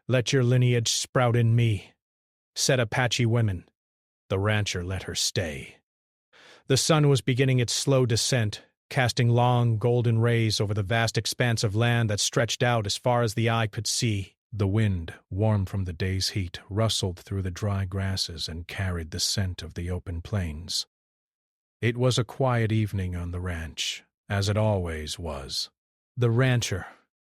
"Let your lineage sprout in me," said Apache women. The rancher let her stay. The sun was beginning its slow descent, casting long, golden rays over the vast expanse of land that stretched out as far as the eye could see. The wind, warm from the day's heat, rustled through the dry grasses and carried the scent of the open plains. It was a quiet evening on the ranch, as it always was. The rancher,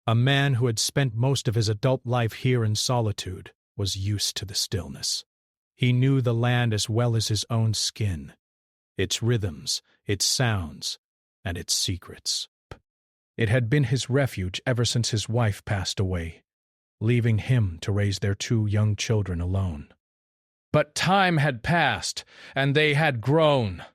a man who had spent most of his adult life here in solitude, was used to the stillness. He knew the land as well as his own skin, its rhythms, its sounds, and its secrets. It had been his refuge ever since his wife passed away, leaving him to raise their 2 young children alone. But time had passed, and they had grown.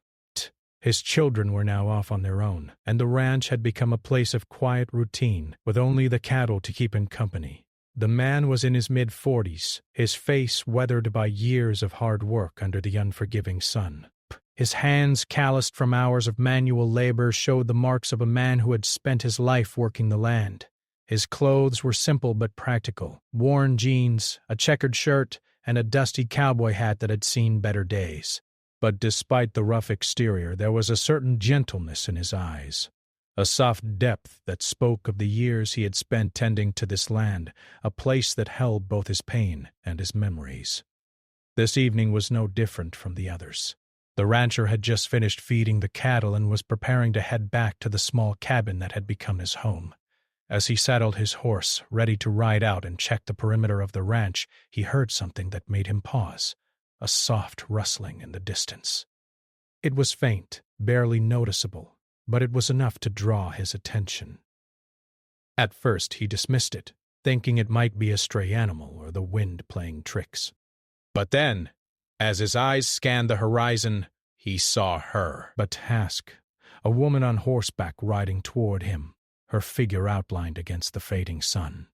His children were now off on their own, and the ranch had become a place of quiet routine, with only the cattle to keep him company. The man was in his mid-40s, his face weathered by years of hard work under the unforgiving sun. His hands, calloused from hours of manual labor, showed the marks of a man who had spent his life working the land. His clothes were simple but practical: worn jeans, a checkered shirt, and a dusty cowboy hat that had seen better days. But despite the rough exterior, there was a certain gentleness in his eyes, a soft depth that spoke of the years he had spent tending to this land, a place that held both his pain and his memories. This evening was no different from the others. The rancher had just finished feeding the cattle and was preparing to head back to the small cabin that had become his home. As he saddled his horse, ready to ride out and check the perimeter of the ranch, he heard something that made him pause, a soft rustling in the distance. It was faint, barely noticeable, but it was enough to draw his attention. At first he dismissed it, thinking it might be a stray animal or the wind playing tricks. But then, as his eyes scanned the horizon, he saw her. But task, a woman on horseback riding toward him, her figure outlined against the fading sun.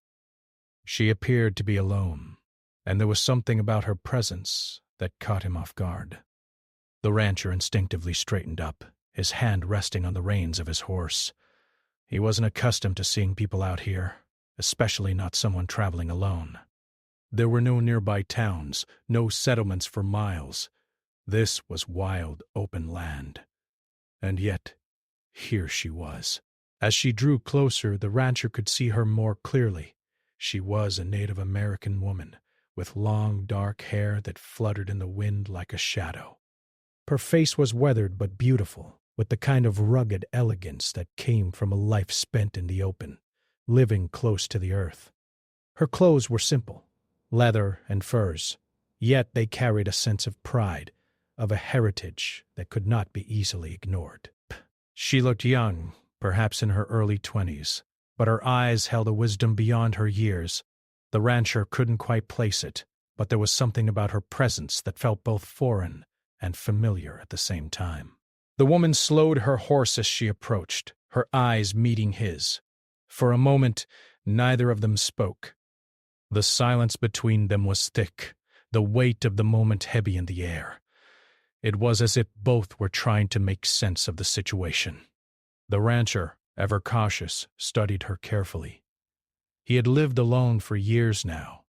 She appeared to be alone, and there was something about her presence that caught him off guard. The rancher instinctively straightened up, his hand resting on the reins of his horse. He wasn't accustomed to seeing people out here, especially not someone traveling alone. There were no nearby towns, no settlements for miles. This was wild, open land. And yet, here she was. As she drew closer, the rancher could see her more clearly. She was a Native American woman, with long, dark hair that fluttered in the wind like a shadow. Her face was weathered but beautiful, with the kind of rugged elegance that came from a life spent in the open, living close to the earth. Her clothes were simple, leather and furs, yet they carried a sense of pride, of a heritage that could not be easily ignored. She looked young, perhaps in her early 20s, but her eyes held a wisdom beyond her years. The rancher couldn't quite place it, but there was something about her presence that felt both foreign and familiar at the same time. The woman slowed her horse as she approached, her eyes meeting his. For a moment, neither of them spoke. The silence between them was thick, the weight of the moment heavy in the air. It was as if both were trying to make sense of the situation. The rancher, ever cautious, studied her carefully. He had lived alone for years now,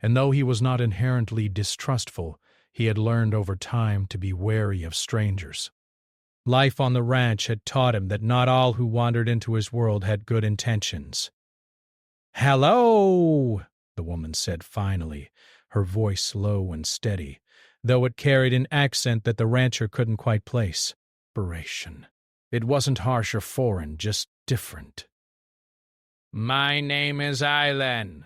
and though he was not inherently distrustful, he had learned over time to be wary of strangers. Life on the ranch had taught him that not all who wandered into his world had good intentions. "Hello," the woman said finally, her voice low and steady, though it carried an accent that the rancher couldn't quite place. Desperation. It wasn't harsh or foreign, just different. "My name is Eileen.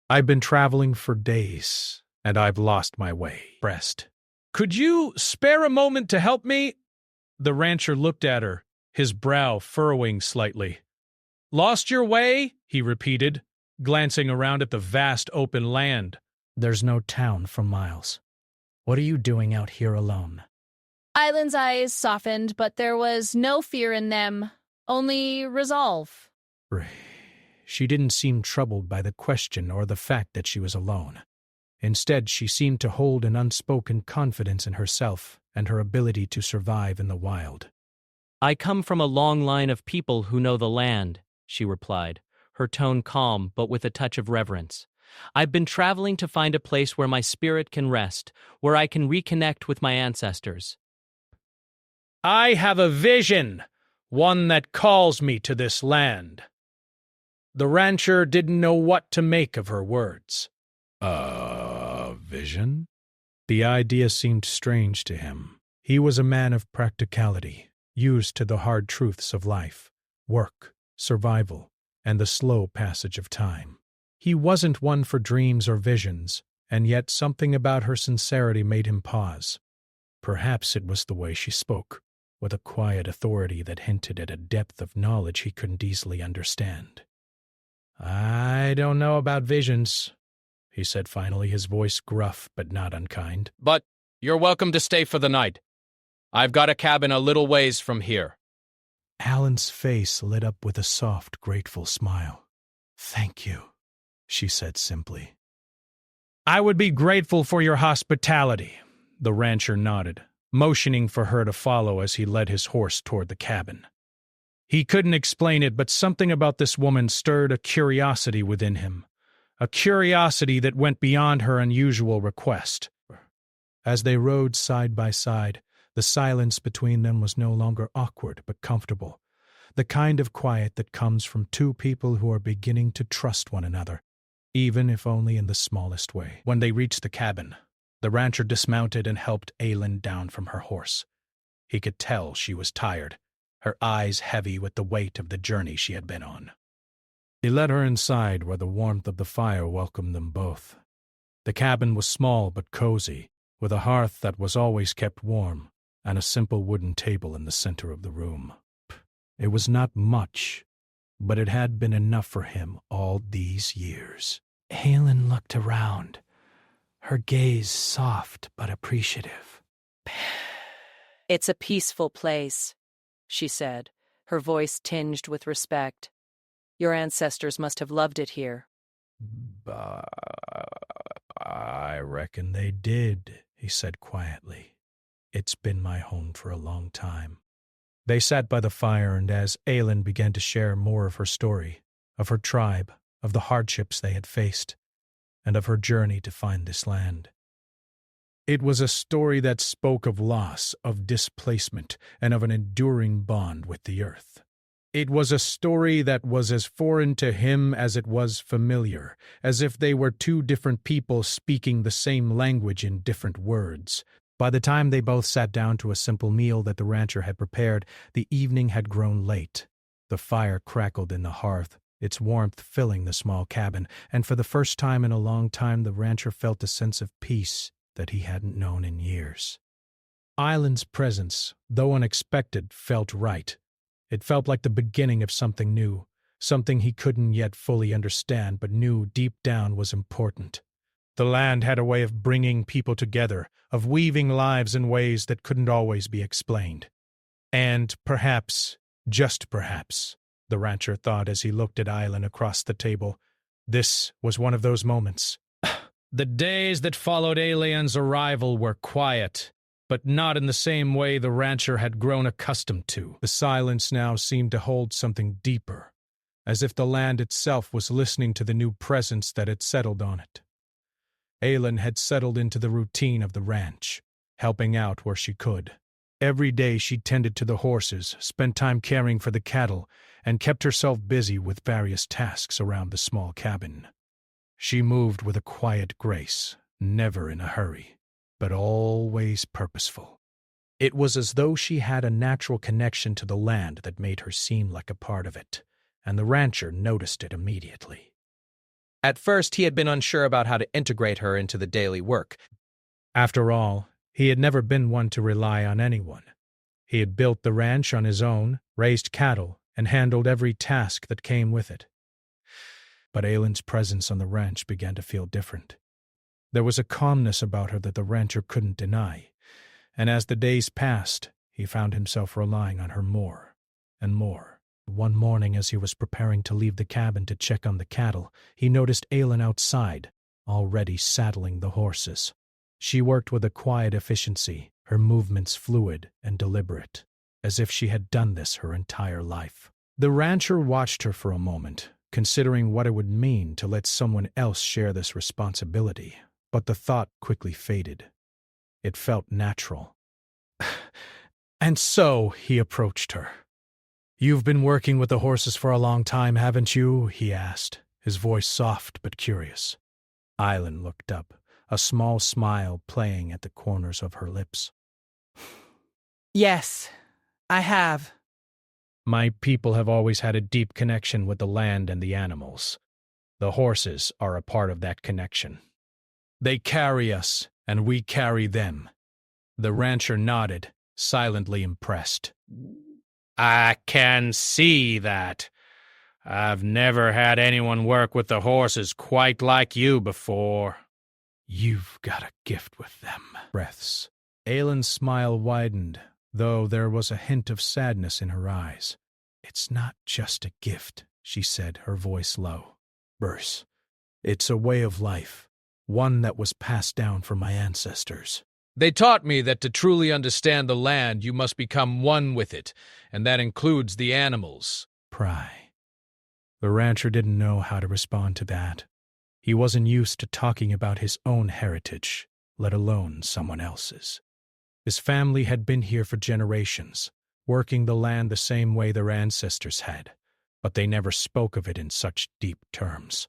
I've been traveling for days, and I've lost my way." Breast. "Could you spare a moment to help me?" The rancher looked at her, his brow furrowing slightly. "Lost your way?" he repeated, glancing around at the vast open land. "There's no town for miles. What are you doing out here alone?" Eileen's eyes softened, but there was no fear in them, only resolve. She didn't seem troubled by the question or the fact that she was alone. Instead, she seemed to hold an unspoken confidence in herself and her ability to survive in the wild. "I come from a long line of people who know the land," she replied, her tone calm but with a touch of reverence. I've been traveling to find a place where my spirit can rest, where I can reconnect with my ancestors. I have a vision, one that calls me to this land. The rancher didn't know what to make of her words. A vision? The idea seemed strange to him. He was a man of practicality, used to the hard truths of life, work, survival, and the slow passage of time. He wasn't one for dreams or visions, and yet something about her sincerity made him pause. Perhaps it was the way she spoke, with a quiet authority that hinted at a depth of knowledge he couldn't easily understand. "I don't know about visions," he said finally, his voice gruff but not unkind. "But you're welcome to stay for the night. I've got a cabin a little ways from here." Alan's face lit up with a soft, grateful smile. "Thank you," she said simply. "I would be grateful for your hospitality," the rancher nodded, motioning for her to follow as he led his horse toward the cabin. He couldn't explain it, but something about this woman stirred a curiosity within him, a curiosity that went beyond her unusual request. As they rode side by side, the silence between them was no longer awkward but comfortable, the kind of quiet that comes from two people who are beginning to trust one another, even if only in the smallest way. When they reached the cabin, the rancher dismounted and helped Aylin down from her horse. He could tell she was tired, her eyes heavy with the weight of the journey she had been on. He led her inside where the warmth of the fire welcomed them both. The cabin was small but cozy, with a hearth that was always kept warm, and a simple wooden table in the center of the room. It was not much, but it had been enough for him all these years. Aylin looked around, her gaze soft but appreciative. "It's a peaceful place," she said, her voice tinged with respect. "Your ancestors must have loved it here." I reckon they did," he said quietly. "It's been my home for a long time." They sat by the fire, and as Aylin began to share more of her story, of her tribe, of the hardships they had faced, and of her journey to find this land. It was a story that spoke of loss, of displacement, and of an enduring bond with the earth. It was a story that was as foreign to him as it was familiar, as if they were two different people speaking the same language in different words. By the time they both sat down to a simple meal that the rancher had prepared, the evening had grown late. The fire crackled in the hearth, its warmth filling the small cabin, and for the first time in a long time the rancher felt a sense of peace that he hadn't known in years. Aylin's presence, though unexpected, felt right. It felt like the beginning of something new, something he couldn't yet fully understand but knew deep down was important. The land had a way of bringing people together, of weaving lives in ways that couldn't always be explained. And perhaps, just perhaps, the rancher thought as he looked at Aylin across the table, this was one of those moments. The days that followed Aylin's arrival were quiet, but not in the same way the rancher had grown accustomed to. The silence now seemed to hold something deeper, as if the land itself was listening to the new presence that had settled on it. Aylin had settled into the routine of the ranch, helping out where she could. Every day she tended to the horses, spent time caring for the cattle, and kept herself busy with various tasks around the small cabin. She moved with a quiet grace, never in a hurry, but always purposeful. It was as though she had a natural connection to the land that made her seem like a part of it, and the rancher noticed it immediately. At first, he had been unsure about how to integrate her into the daily work. After all, he had never been one to rely on anyone. He had built the ranch on his own, raised cattle, and handled every task that came with it. But Aylin's presence on the ranch began to feel different. There was a calmness about her that the rancher couldn't deny, and as the days passed, he found himself relying on her more and more. One morning, as he was preparing to leave the cabin to check on the cattle, he noticed Aylin outside, already saddling the horses. She worked with a quiet efficiency, her movements fluid and deliberate, as if she had done this her entire life. The rancher watched her for a moment, considering what it would mean to let someone else share this responsibility, but the thought quickly faded. It felt natural. And so he approached her. "You've been working with the horses for a long time, haven't you?" he asked, his voice soft but curious. Island looked up, a small smile playing at the corners of her lips. "Yes, I have." "My people have always had a deep connection with the land and the animals. The horses are a part of that connection. They carry us, and we carry them." The rancher nodded, silently impressed. "I can see that. I've never had anyone work with the horses quite like you before." "You've got a gift with them." Breaths. Aylin's smile widened, though there was a hint of sadness in her eyes. "It's not just a gift," she said, her voice low. "Bruce, it's a way of life, one that was passed down from my ancestors. They taught me that to truly understand the land, you must become one with it, and that includes the animals." Pry. The rancher didn't know how to respond to that. He wasn't used to talking about his own heritage, let alone someone else's. His family had been here for generations, working the land the same way their ancestors had, but they never spoke of it in such deep terms.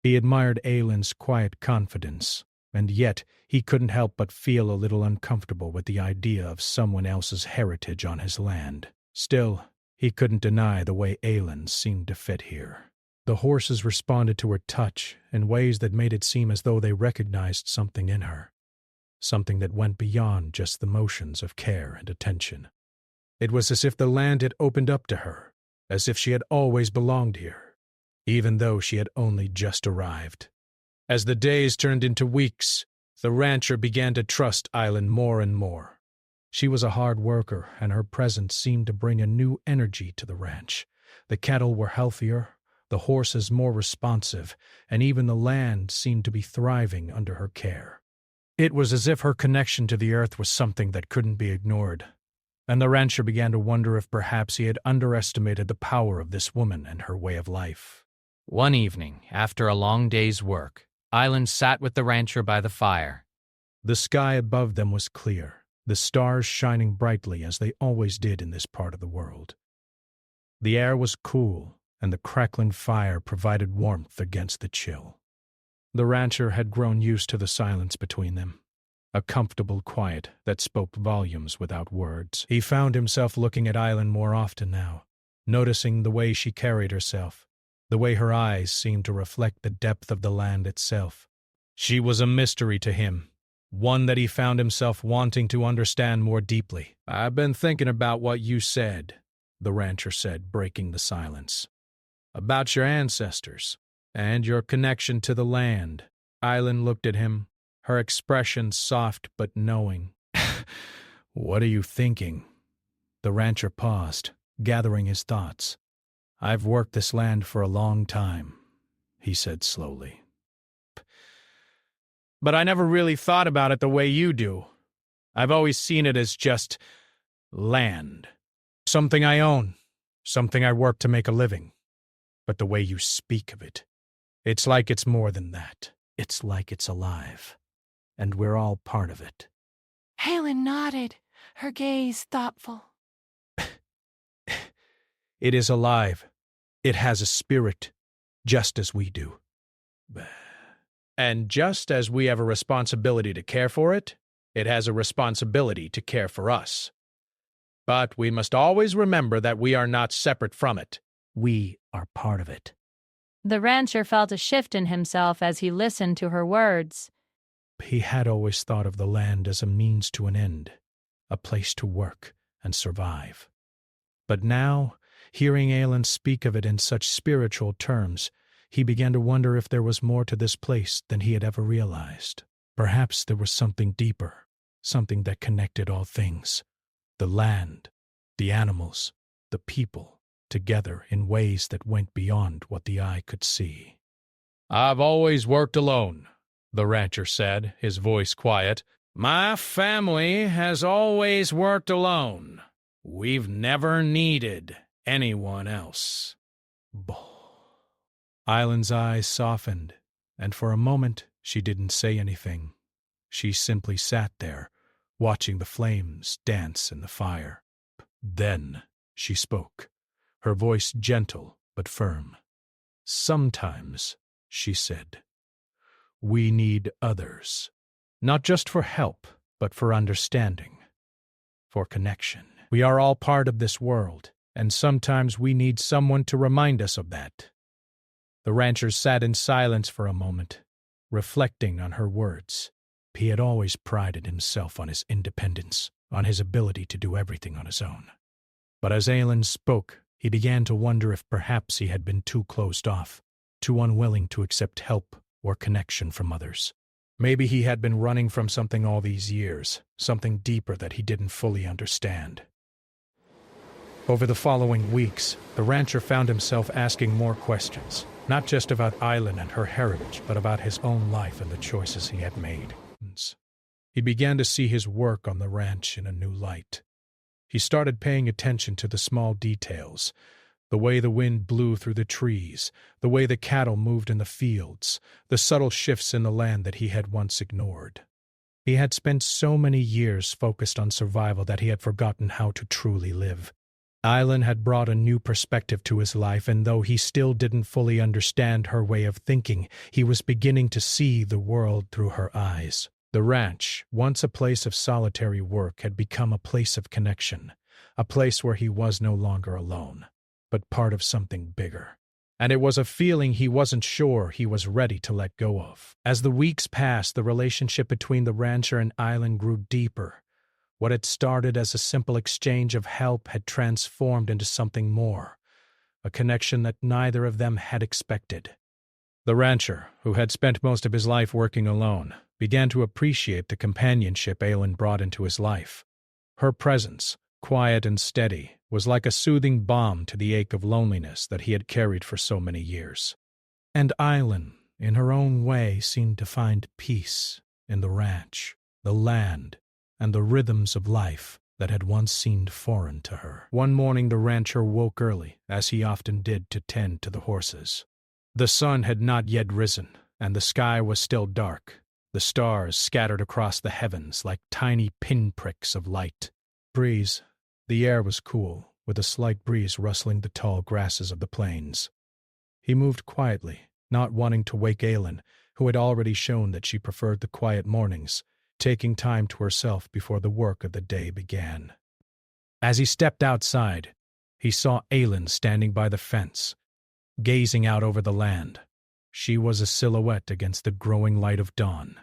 He admired Aylin's quiet confidence, and yet he couldn't help but feel a little uncomfortable with the idea of someone else's heritage on his land. Still, he couldn't deny the way Aylin seemed to fit here. The horses responded to her touch in ways that made it seem as though they recognized something in her, something that went beyond just the motions of care and attention. It was as if the land had opened up to her, as if she had always belonged here, even though she had only just arrived. As the days turned into weeks, the rancher began to trust Aylin more and more. She was a hard worker, and her presence seemed to bring a new energy to the ranch. The cattle were healthier, the horses more responsive, and even the land seemed to be thriving under her care. It was as if her connection to the earth was something that couldn't be ignored, and the rancher began to wonder if perhaps he had underestimated the power of this woman and her way of life. One evening, after a long day's work, Aylin sat with the rancher by the fire. The sky above them was clear, the stars shining brightly as they always did in this part of the world. The air was cool, and the crackling fire provided warmth against the chill. The rancher had grown used to the silence between them, a comfortable quiet that spoke volumes without words. He found himself looking at Aylin more often now, noticing the way she carried herself, the way her eyes seemed to reflect the depth of the land itself. She was a mystery to him, one that he found himself wanting to understand more deeply. "I've been thinking about what you said," the rancher said, breaking the silence. "About your ancestors, and your connection to the land." Aylin looked at him, her expression soft but knowing. "What are you thinking?" The rancher paused, gathering his thoughts. "I've worked this land for a long time," he said slowly. "But I never really thought about it the way you do. I've always seen it as just land. Something I own, something I work to make a living. But the way you speak of it, it's like it's more than that. It's like it's alive, and we're all part of it." Aylin nodded, her gaze thoughtful. "It is alive. It has a spirit, just as we do. And just as we have a responsibility to care for it, it has a responsibility to care for us. But we must always remember that we are not separate from it. We are part of it." The rancher felt a shift in himself as he listened to her words. He had always thought of the land as a means to an end, a place to work and survive. But now, hearing Aylin speak of it in such spiritual terms, he began to wonder if there was more to this place than he had ever realized. Perhaps there was something deeper, something that connected all things, the land, the animals, the people, together in ways that went beyond what the eye could see. "I've always worked alone," the rancher said, his voice quiet. "My family has always worked alone. We've never needed anyone else." Island's eyes softened, and for a moment she didn't say anything. She simply sat there, watching the flames dance in the fire. Then she spoke, her voice gentle but firm. "Sometimes," she said, "we need others, not just for help, but for understanding, for connection. We are all part of this world, and sometimes we need someone to remind us of that." The rancher sat in silence for a moment, reflecting on her words. He had always prided himself on his independence, on his ability to do everything on his own. But as Aelin spoke, he began to wonder if perhaps he had been too closed off, too unwilling to accept help or connection from others. Maybe he had been running from something all these years, something deeper that he didn't fully understand. Over the following weeks, the rancher found himself asking more questions, not just about Aelin and her heritage, but about his own life and the choices he had made. He began to see his work on the ranch in a new light. He started paying attention to the small details, the way the wind blew through the trees, the way the cattle moved in the fields, the subtle shifts in the land that he had once ignored. He had spent so many years focused on survival that he had forgotten how to truly live. Aelin had brought a new perspective to his life, and though he still didn't fully understand her way of thinking, he was beginning to see the world through her eyes. The ranch, once a place of solitary work, had become a place of connection, a place where he was no longer alone, but part of something bigger. And it was a feeling he wasn't sure he was ready to let go of. As the weeks passed, the relationship between the rancher and Aelin grew deeper. What had started as a simple exchange of help had transformed into something more, a connection that neither of them had expected. The rancher, who had spent most of his life working alone, began to appreciate the companionship Aelin brought into his life. Her presence, quiet and steady, was like a soothing balm to the ache of loneliness that he had carried for so many years. And Aelin, in her own way, seemed to find peace in the ranch, the land, and the rhythms of life that had once seemed foreign to her. One morning the rancher woke early, as he often did, to tend to the horses. The sun had not yet risen, and the sky was still dark, the stars scattered across the heavens like tiny pinpricks of light. The air was cool, with a slight breeze rustling the tall grasses of the plains. He moved quietly, not wanting to wake Aelin, who had already shown that she preferred the quiet mornings, taking time to herself before the work of the day began. As he stepped outside, he saw Aelin standing by the fence, gazing out over the land. She was a silhouette against the growing light of dawn,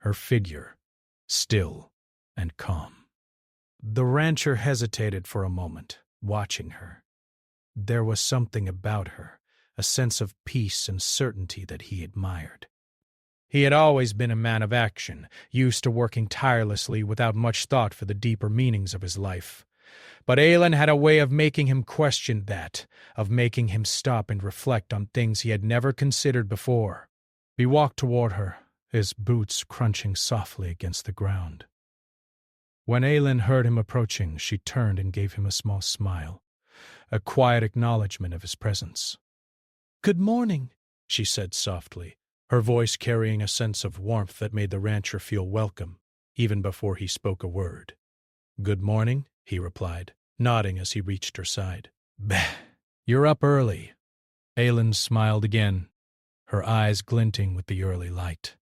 her figure still and calm. The rancher hesitated for a moment, watching her. There was something about her, a sense of peace and certainty that he admired. He had always been a man of action, used to working tirelessly without much thought for the deeper meanings of his life. But Aelin had a way of making him question that, of making him stop and reflect on things he had never considered before. He walked toward her, his boots crunching softly against the ground. When Aelin heard him approaching, she turned and gave him a small smile, a quiet acknowledgement of his presence. "Good morning," she said softly, her voice carrying a sense of warmth that made the rancher feel welcome, even before he spoke a word. "Good morning," he replied, nodding as he reached her side. "Bah, you're up early." Aelin smiled again, her eyes glinting with the early light.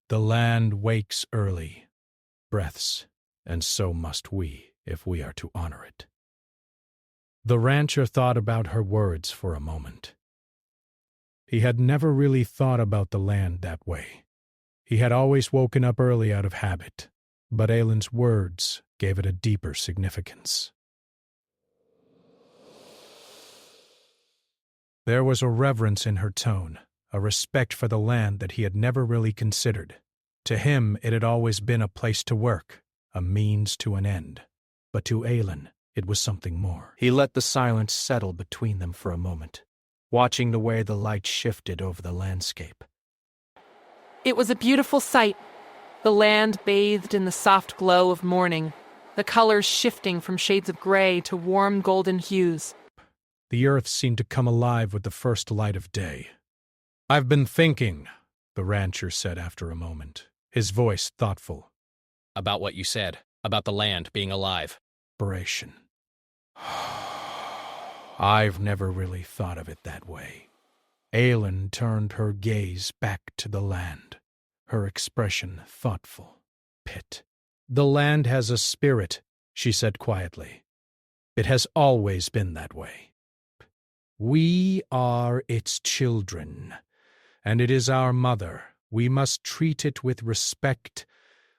"The land wakes early, breaths, and so must we if we are to honor it." The rancher thought about her words for a moment. He had never really thought about the land that way. He had always woken up early out of habit, but Aelin's words gave it a deeper significance. There was a reverence in her tone, a respect for the land that he had never really considered. To him, it had always been a place to work, a means to an end. But to Aelin, it was something more. He let the silence settle between them for a moment, watching the way the light shifted over the landscape. It was a beautiful sight. The land bathed in the soft glow of morning, the colors shifting from shades of gray to warm golden hues. The earth seemed to come alive with the first light of day. "I've been thinking," the rancher said after a moment, his voice thoughtful. About what you said, about the land being alive. Inspiration. I've never really thought of it that way. Aelin turned her gaze back to the land, her expression thoughtful. Pit. "The land has a spirit," she said quietly. "It has always been that way. We are its children, and it is our mother. We must treat it with respect,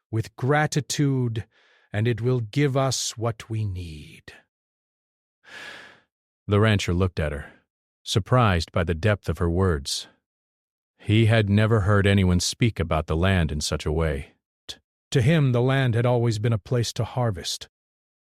with gratitude, and it will give us what we need." The rancher looked at her, surprised by the depth of her words. He had never heard anyone speak about the land in such a way. To him, the land had always been a place to harvest,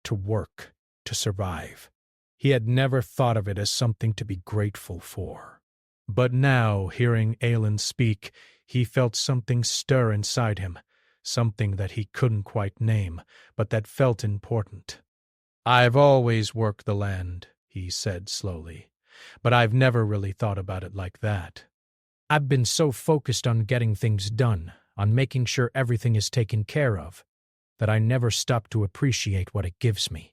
to work, to survive. He had never thought of it as something to be grateful for. But now, hearing Aelin speak, he felt something stir inside him, something that he couldn't quite name, but that felt important. "I've always worked the land," he said slowly, "but I've never really thought about it like that. I've been so focused on getting things done, on making sure everything is taken care of, that I never stopped to appreciate what it gives me."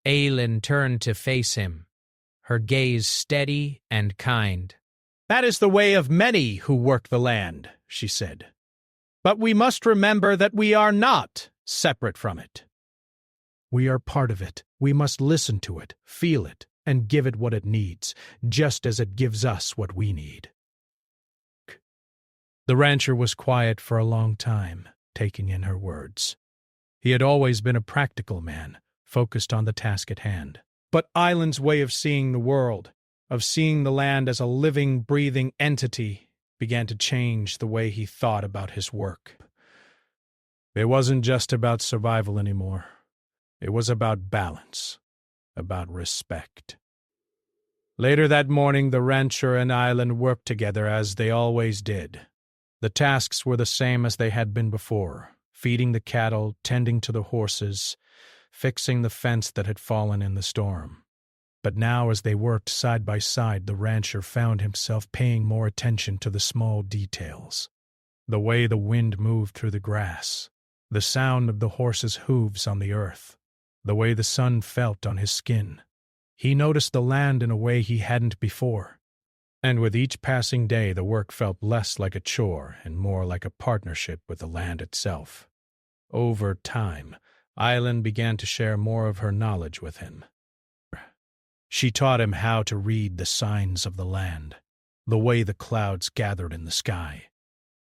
Aelin turned to face him, her gaze steady and kind. "That is the way of many who work the land," she said. "But we must remember that we are not separate from it. We are part of it. We must listen to it, feel it, and give it what it needs, just as it gives us what we need." The rancher was quiet for a long time, taking in her words. He had always been a practical man, focused on the task at hand. But Aelin's way of seeing the world, of seeing the land as a living, breathing entity, began to change the way he thought about his work. It wasn't just about survival anymore. It was about balance, about respect. Later that morning, the rancher and Aelin worked together as they always did. The tasks were the same as they had been before: feeding the cattle, tending to the horses, fixing the fence that had fallen in the storm. But now, as they worked side by side, the rancher found himself paying more attention to the small details. The way the wind moved through the grass, the sound of the horses' hooves on the earth, the way the sun felt on his skin. He noticed the land in a way he hadn't before. And with each passing day, the work felt less like a chore and more like a partnership with the land itself. Over time, Aelin began to share more of her knowledge with him. She taught him how to read the signs of the land, the way the clouds gathered in the sky,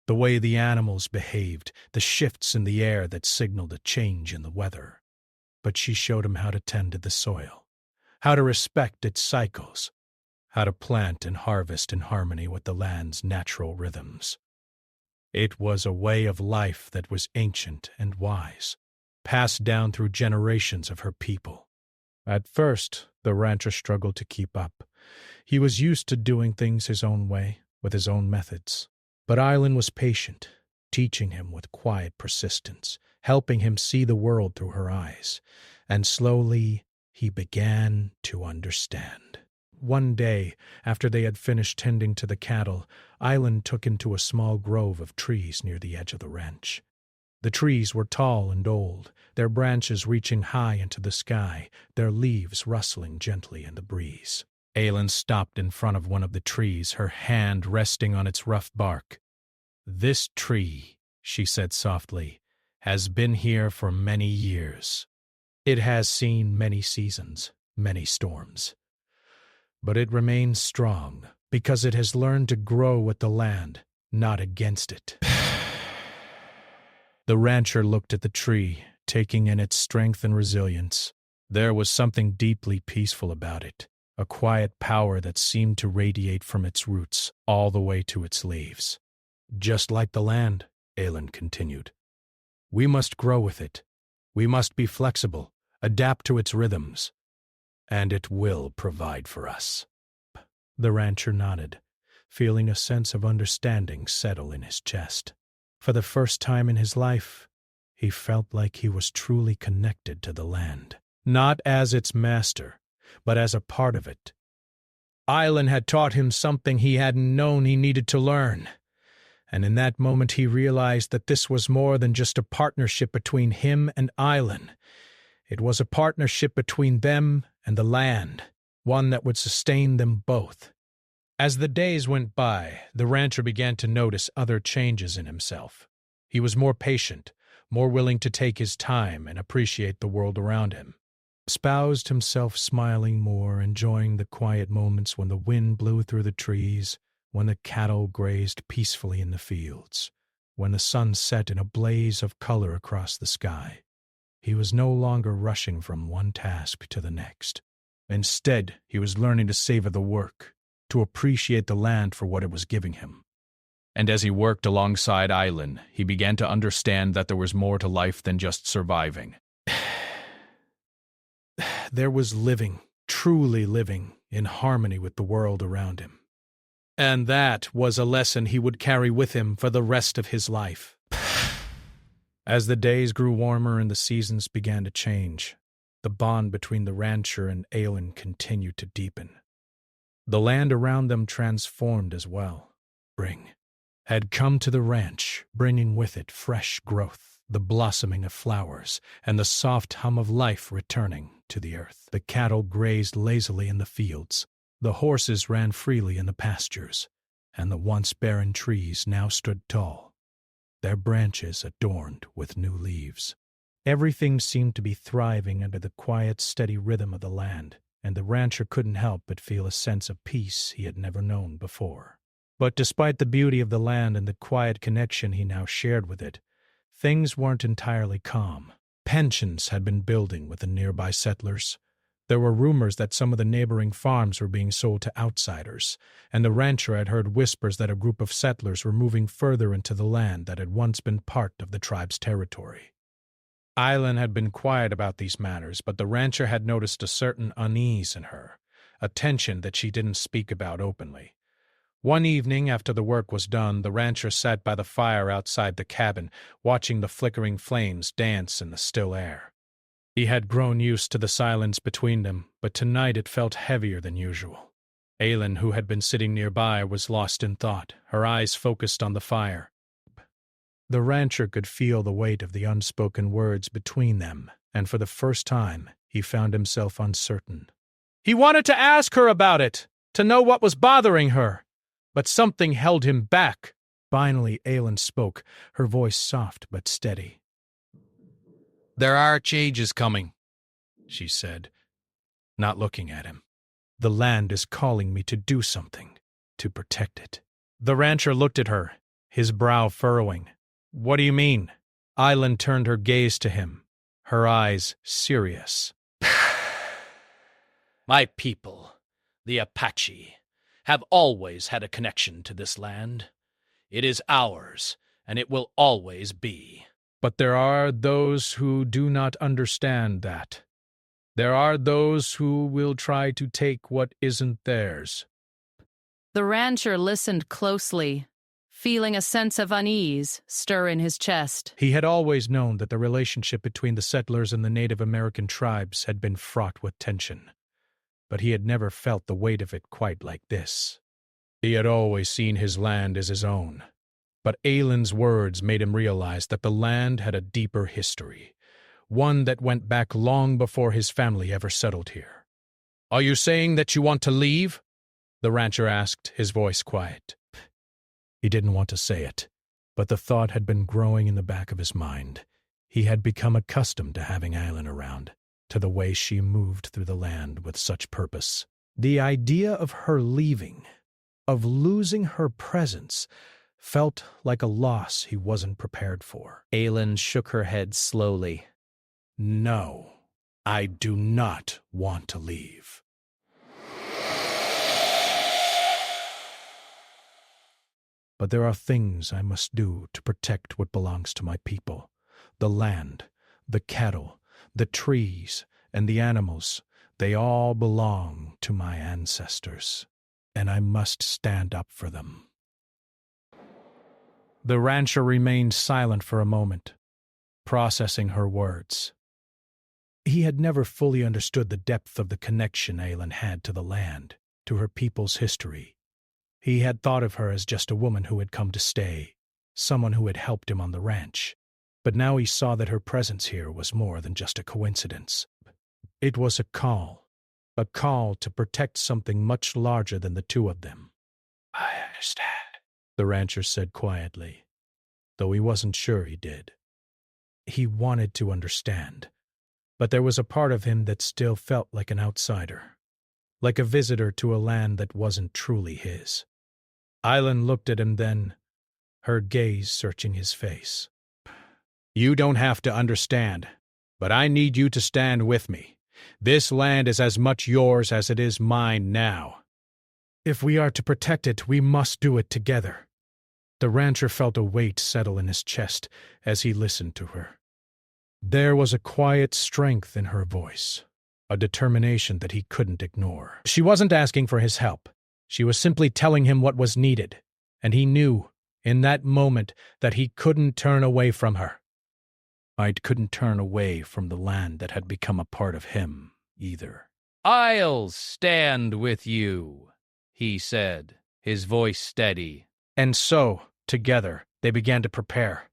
the way the animals behaved, the shifts in the air that signaled a change in the weather. But she showed him how to tend to the soil, how to respect its cycles, how to plant and harvest in harmony with the land's natural rhythms. It was a way of life that was ancient and wise, passed down through generations of her people. At first, the rancher struggled to keep up. He was used to doing things his own way, with his own methods. But Aelin was patient, teaching him with quiet persistence, helping him see the world through her eyes, and slowly he began to understand. One day, after they had finished tending to the cattle, Aelin took him to a small grove of trees near the edge of the ranch. The trees were tall and old, their branches reaching high into the sky, their leaves rustling gently in the breeze. Aelin stopped in front of one of the trees, her hand resting on its rough bark. "This tree," she said softly, "has been here for many years. It has seen many seasons, many storms. But it remains strong because it has learned to grow with the land, not against it." The rancher looked at the tree, taking in its strength and resilience. There was something deeply peaceful about it, a quiet power that seemed to radiate from its roots all the way to its leaves. "Just like the land," Aelin continued. "We must grow with it. We must be flexible, adapt to its rhythms, and it will provide for us." The rancher nodded, feeling a sense of understanding settle in his chest. For the first time in his life, he felt like he was truly connected to the land, not as its master, but as a part of it, Island had taught him something he hadn't known he needed to learn. And in that moment he realized that this was more than just a partnership between him and Island. It was a partnership between them and the land, one that would sustain them both. As the days went by, the rancher began to notice other changes in himself. He was more patient, more willing to take his time and appreciate the world around him. Espoused himself smiling more, enjoying the quiet moments when the wind blew through the trees, when the cattle grazed peacefully in the fields, when the sun set in a blaze of color across the sky. He was no longer rushing from one task to the next. Instead, he was learning to savor the work, to appreciate the land for what it was giving him. And as he worked alongside Island, he began to understand that there was more to life than just surviving. There was living, truly living, in harmony with the world around him. And that was a lesson he would carry with him for the rest of his life. As the days grew warmer and the seasons began to change, the bond between the rancher and Aelin continued to deepen. The land around them transformed as well. Spring had come to the ranch, bringing with it fresh growth, the blossoming of flowers, and the soft hum of life returning to the earth. The cattle grazed lazily in the fields, the horses ran freely in the pastures, and the once barren trees now stood tall, their branches adorned with new leaves. Everything seemed to be thriving under the quiet, steady rhythm of the land, and the rancher couldn't help but feel a sense of peace he had never known before. But despite the beauty of the land and the quiet connection he now shared with it, things weren't entirely calm. Pensions had been building with the nearby settlers. There were rumors that some of the neighboring farms were being sold to outsiders, and the rancher had heard whispers that a group of settlers were moving further into the land that had once been part of the tribe's territory. Island had been quiet about these matters, but the rancher had noticed a certain unease in her, a tension that she didn't speak about openly. One evening after the work was done, the rancher sat by the fire outside the cabin, watching the flickering flames dance in the still air. He had grown used to the silence between them, but tonight it felt heavier than usual. Aelin, who had been sitting nearby, was lost in thought, her eyes focused on the fire. The rancher could feel the weight of the unspoken words between them, and for the first time he found himself uncertain. He wanted to ask her about it, to know what was bothering her, but something held him back. Finally, Aelin spoke, her voice soft but steady. "There are changes coming," she said, not looking at him. "The land is calling me to do something, to protect it." The rancher looked at her, his brow furrowing. "What do you mean?" Island turned her gaze to him, her eyes serious. My people, the Apache, have always had a connection to this land. It is ours, and it will always be. But there are those who do not understand that. There are those who will try to take what isn't theirs. The rancher listened closely, feeling a sense of unease stir in his chest. He had always known that the relationship between the settlers and the Native American tribes had been fraught with tension, but he had never felt the weight of it quite like this. He had always seen his land as his own, but Aelin's words made him realize that the land had a deeper history, one that went back long before his family ever settled here. "Are you saying that you want to leave?" the rancher asked, his voice quiet. He didn't want to say it, but the thought had been growing in the back of his mind. He had become accustomed to having Aelin around, to the way she moved through the land with such purpose. The idea of her leaving, of losing her presence, felt like a loss he wasn't prepared for. Aelin shook her head slowly. "No, I do not want to leave." But there are things I must do to protect what belongs to my people. The land, the cattle, the trees, and the animals, they all belong to my ancestors, and I must stand up for them. The rancher remained silent for a moment, processing her words. He had never fully understood the depth of the connection Aelin had to the land. to her people's history. He had thought of her as just a woman who had come to stay, someone who had helped him on the ranch. But now he saw that her presence here was more than just a coincidence. It was a call to protect something much larger than the two of them. I understand, the rancher said quietly, though he wasn't sure he did. He wanted to understand, but there was a part of him that still felt like an outsider, like a visitor to a land that wasn't truly his. Island looked at him then, her gaze searching his face. You don't have to understand, but I need you to stand with me. This land is as much yours as it is mine now. If we are to protect it, we must do it together. The rancher felt a weight settle in his chest as he listened to her. There was a quiet strength in her voice, a determination that he couldn't ignore. She wasn't asking for his help. She was simply telling him what was needed, and he knew, in that moment, that he couldn't turn away from her. I couldn't turn away from the land that had become a part of him, either. I'll stand with you, he said, his voice steady. And so, together, they began to prepare.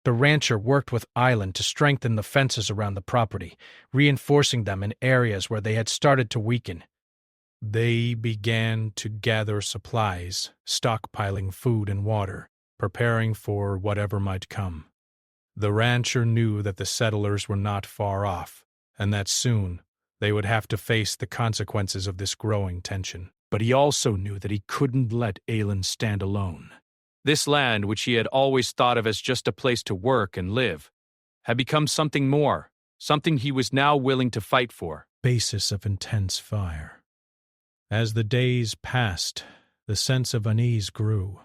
The rancher worked with Island to strengthen the fences around the property, reinforcing them in areas where they had started to weaken. They began to gather supplies, stockpiling food and water, preparing for whatever might come. The rancher knew that the settlers were not far off, and that soon they would have to face the consequences of this growing tension. But he also knew that he couldn't let Aelin stand alone. This land, which he had always thought of as just a place to work and live, had become something more, something he was now willing to fight for. Basis of intense fire. As the days passed, the sense of unease grew.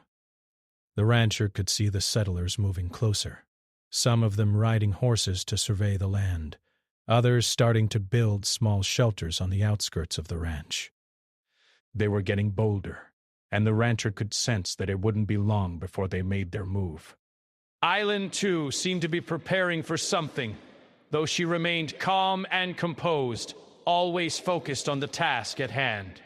The rancher could see the settlers moving closer, some of them riding horses to survey the land, others starting to build small shelters on the outskirts of the ranch. They were getting bolder, and the rancher could sense that it wouldn't be long before they made their move. Island, too, seemed to be preparing for something, though she remained calm and composed, always focused on the task at hand.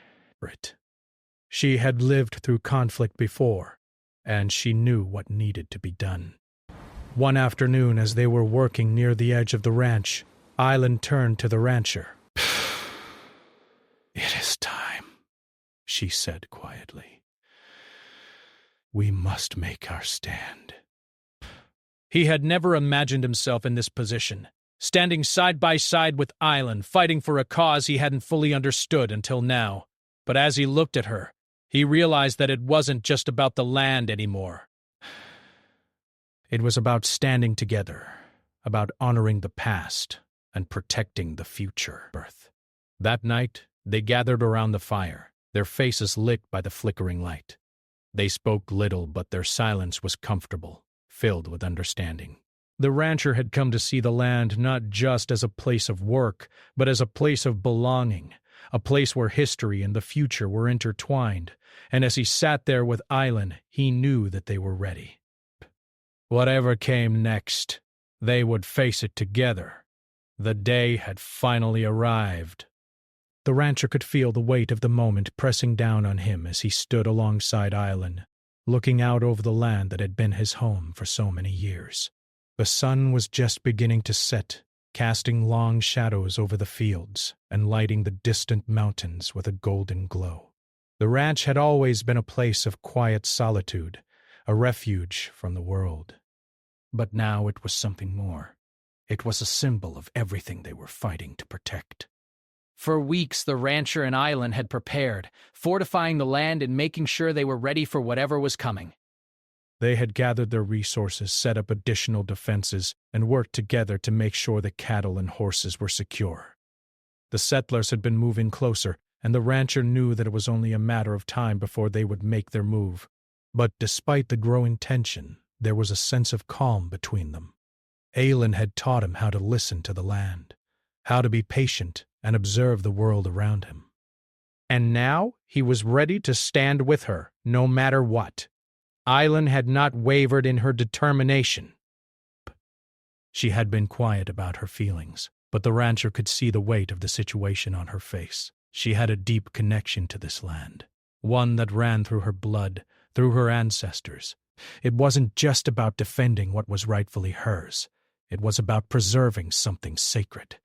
She had lived through conflict before, and she knew what needed to be done. One afternoon, as they were working near the edge of the ranch, Island turned to the rancher. It is time, she said quietly. We must make our stand. He had never imagined himself in this position, standing side by side with Island, fighting for a cause he hadn't fully understood until now. But as he looked at her, he realized that it wasn't just about the land anymore. It was about standing together, about honoring the past and protecting the future. That night, they gathered around the fire, their faces lit by the flickering light. They spoke little, but their silence was comfortable, filled with understanding. The rancher had come to see the land not just as a place of work, but as a place of belonging, a place where history and the future were intertwined, and as he sat there with Island, he knew that they were ready. Whatever came next, they would face it together. The day had finally arrived. The rancher could feel the weight of the moment pressing down on him as he stood alongside Island, looking out over the land that had been his home for so many years. The sun was just beginning to set, casting long shadows over the fields and lighting the distant mountains with a golden glow. The ranch had always been a place of quiet solitude, a refuge from the world. But now it was something more. It was a symbol of everything they were fighting to protect. For weeks, the rancher and Island had prepared, fortifying the land and making sure they were ready for whatever was coming. They had gathered their resources, set up additional defenses, and worked together to make sure the cattle and horses were secure. The settlers had been moving closer, and the rancher knew that it was only a matter of time before they would make their move. But despite the growing tension, there was a sense of calm between them. Aelin had taught him how to listen to the land, how to be patient and observe the world around him. And now he was ready to stand with her, no matter what. Aelin had not wavered in her determination. She had been quiet about her feelings, but the rancher could see the weight of the situation on her face. She had a deep connection to this land, one that ran through her blood, through her ancestors. It wasn't just about defending what was rightfully hers. It was about preserving something sacred,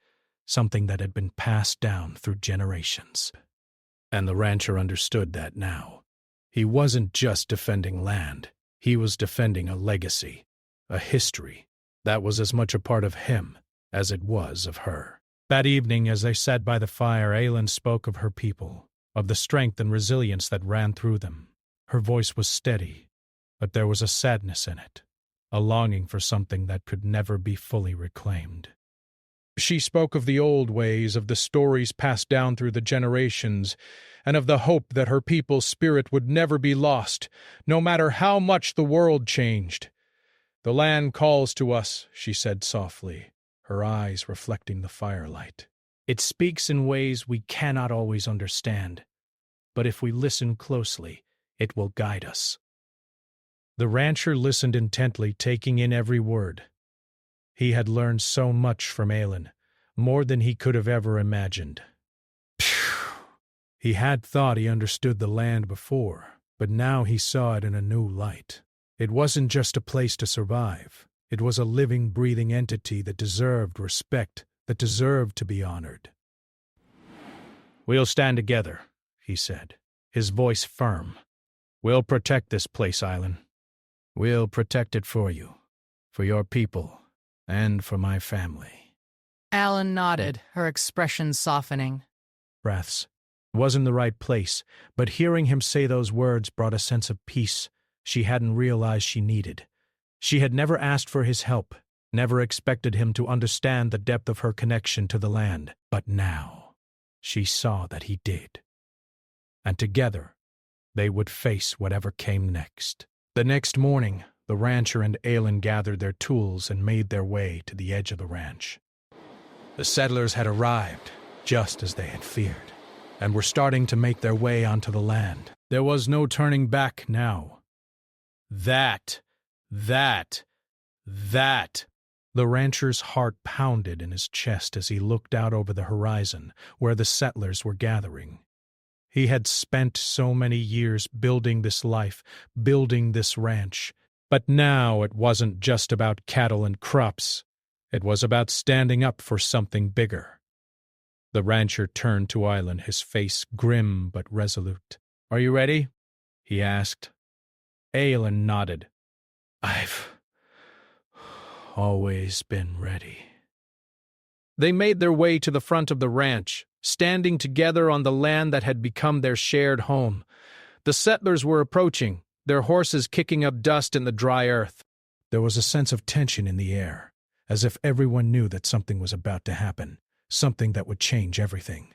something that had been passed down through generations. And the rancher understood that now. He wasn't just defending land. He was defending a legacy, a history, that was as much a part of him as it was of her. That evening, as they sat by the fire, Aelin spoke of her people, of the strength and resilience that ran through them. Her voice was steady, but there was a sadness in it, a longing for something that could never be fully reclaimed. She spoke of the old ways, of the stories passed down through the generations, and of the hope that her people's spirit would never be lost, no matter how much the world changed. "The land calls to us," she said softly, her eyes reflecting the firelight. "It speaks in ways we cannot always understand, but if we listen closely, it will guide us." The rancher listened intently, taking in every word. He had learned so much from Aelin, more than he could have ever imagined. He had thought he understood the land before, but now he saw it in a new light. It wasn't just a place to survive. It was a living, breathing entity that deserved respect, that deserved to be honored. "We'll stand together," he said, his voice firm. "We'll protect this place, Aelin. We'll protect it for you, for your people, and for my family." Alan nodded, her expression softening. Breaths. Wasn't the right place, but hearing him say those words brought a sense of peace she hadn't realized she needed. She had never asked for his help, never expected him to understand the depth of her connection to the land, but now she saw that he did. And together, they would face whatever came next. The next morning, the rancher and Aelin gathered their tools and made their way to the edge of the ranch. The settlers had arrived, just as they had feared, and were starting to make their way onto the land. There was no turning back now. That. The rancher's heart pounded in his chest as he looked out over the horizon where the settlers were gathering. He had spent so many years building this life, building this ranch, but now it wasn't just about cattle and crops. It was about standing up for something bigger. The rancher turned to Aelin, his face grim but resolute. "Are you ready?" he asked. Aelin nodded. "I've always been ready." They made their way to the front of the ranch, standing together on the land that had become their shared home. The settlers were approaching, their horses kicking up dust in the dry earth. There was a sense of tension in the air, as if everyone knew that something was about to happen, something that would change everything.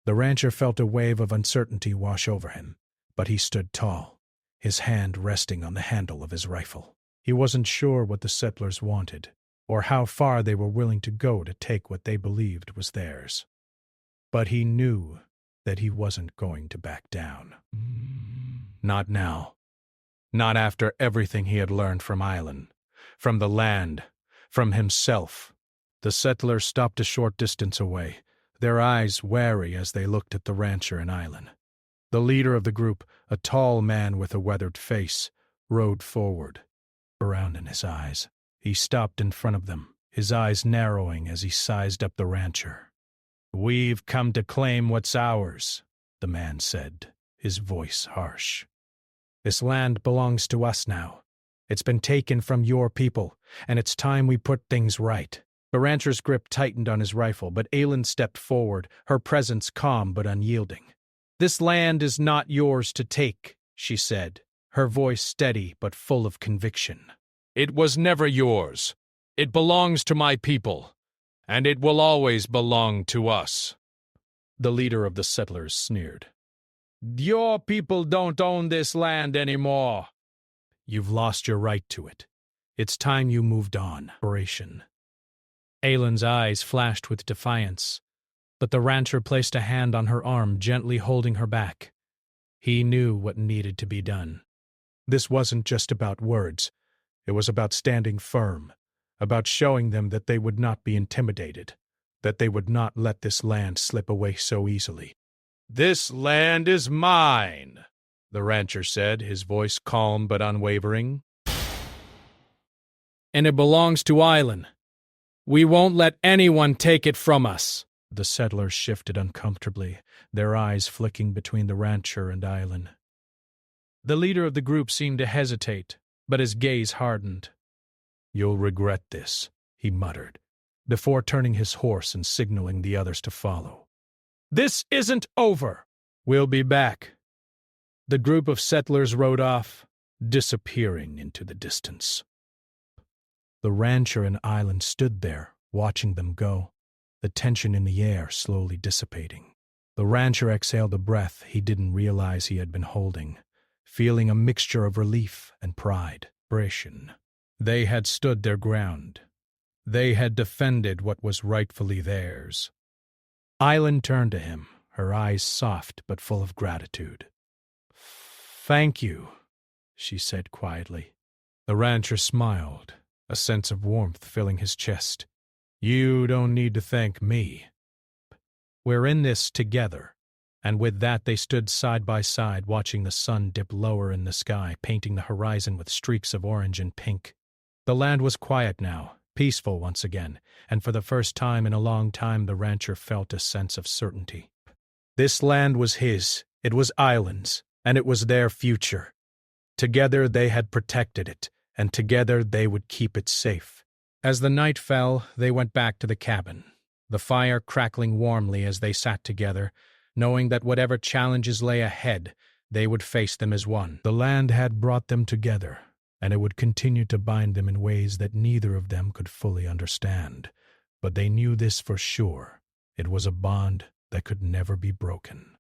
The rancher felt a wave of uncertainty wash over him, but he stood tall, his hand resting on the handle of his rifle. He wasn't sure what the settlers wanted, or how far they were willing to go to take what they believed was theirs. But he knew that he wasn't going to back down. Not now. Not after everything he had learned from Aelin, from the land, from himself. The settlers stopped a short distance away, their eyes wary as they looked at the rancher and Aelin. The leader of the group, a tall man with a weathered face, rode forward, around in his eyes. He stopped in front of them, his eyes narrowing as he sized up the rancher. "We've come to claim what's ours," the man said, his voice harsh. "This land belongs to us now. It's been taken from your people, and it's time we put things right." The rancher's grip tightened on his rifle, but Aelin stepped forward, her presence calm but unyielding. "This land is not yours to take," she said, her voice steady but full of conviction. "It was never yours. It belongs to my people, and it will always belong to us." The leader of the settlers sneered. "Your people don't own this land anymore." "You've lost your right to it. It's time you moved on." Aelin's eyes flashed with defiance, but the rancher placed a hand on her arm, gently holding her back. He knew what needed to be done. This wasn't just about words. It was about standing firm, about showing them that they would not be intimidated, that they would not let this land slip away so easily. "This land is mine," the rancher said, his voice calm but unwavering. "And it belongs to Island. We won't let anyone take it from us." The settlers shifted uncomfortably, their eyes flicking between the rancher and Island. The leader of the group seemed to hesitate, but his gaze hardened. "You'll regret this," he muttered, before turning his horse and signaling the others to follow. "This isn't over. We'll be back." The group of settlers rode off, disappearing into the distance. The rancher and Island stood there, watching them go, the tension in the air slowly dissipating. The rancher exhaled a breath he didn't realize he had been holding, feeling a mixture of relief and pride. They had stood their ground. They had defended what was rightfully theirs. Island turned to him, her eyes soft but full of gratitude. "Thank you," she said quietly. The rancher smiled, a sense of warmth filling his chest. "You don't need to thank me. We're in this together." And with that they stood side by side, watching the sun dip lower in the sky, painting the horizon with streaks of orange and pink. The land was quiet now, peaceful once again, and for the first time in a long time the rancher felt a sense of certainty. This land was his, it was Island's, and it was their future. Together they had protected it, and together they would keep it safe. As the night fell, they went back to the cabin, the fire crackling warmly as they sat together, knowing that whatever challenges lay ahead, they would face them as one. The land had brought them together, and it would continue to bind them in ways that neither of them could fully understand. But they knew this for sure. It was a bond that could never be broken.